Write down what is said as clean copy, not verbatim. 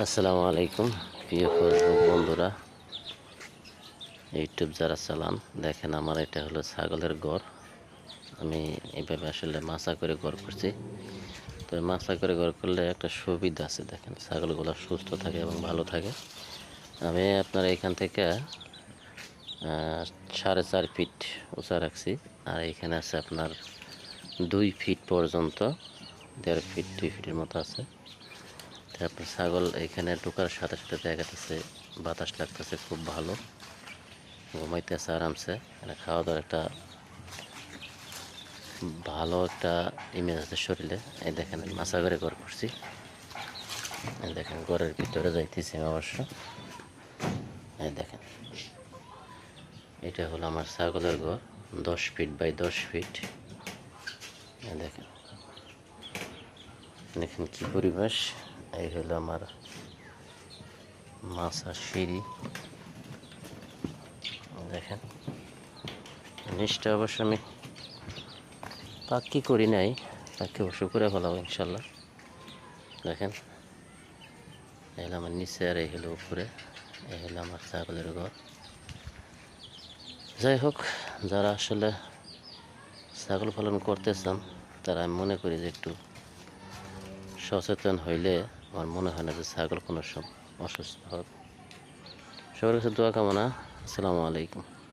আসসালামু আলাইকুম প্রিয় ফেসবুক বন্ধুরা, ইউটিউব যারা চালান, দেখেন আমার এটা হলো ছাগলের ঘর। আমি এইভাবে আসলে মাচা করে ঘর করছি। তো মাচা করে ঘর করলে একটা সুবিধা আছে, দেখেন ছাগলগুলো সুস্থ থাকে এবং ভালো থাকে। আমি আপনার এখান থেকে 4.5 ফিট উঁচা রাখছি, আর এখানে আছে আপনার 2 ফিট পর্যন্ত, 1.5 ফিট 2 ফিটের মতো আছে। তারপর ছাগল এখানে ঢোকার সাথে সাথে দেখা যাচ্ছে বাতাস লাগতেছে, খুব ভালো ঘুমাইতেছে আরামসে। মানে খাওয়া দাওয়ার একটা ভালো একটা ইমেজ আছে শরীরে। এই দেখেন আমি মাছা করে ঘর করছি, এই দেখেন ঘরের ভিতরে যাইতেছি আমি অবশ্য। এই দেখেন এটা হলো আমার ছাগলের ঘর, 10 ফিট বাই 10 ফিট। দেখেন দেখেন কি পরিবেশ। এই হলো আমার মাছার সিঁড়ি, দেখেন নিচটা অবশ্য আমি পাক্কি করি নাই, পাক্কি অবশ্য করে ফেলাবো ইনশাল্লাহ। দেখেন এই হলো আমার নিচে, আর এই হলো উপরে। এই হলো আমার ছাগলের ঘর। যাই হোক, যারা আসলে ছাগল পালন করতে চান, তারা আমি মনে করি যে একটু সচেতন হইলে আমার মনে হয় না যে ছাগল কোনো সব অসুস্থ হবে। সবার কাছে দোয়া কামনা। আসসালামু আলাইকুম।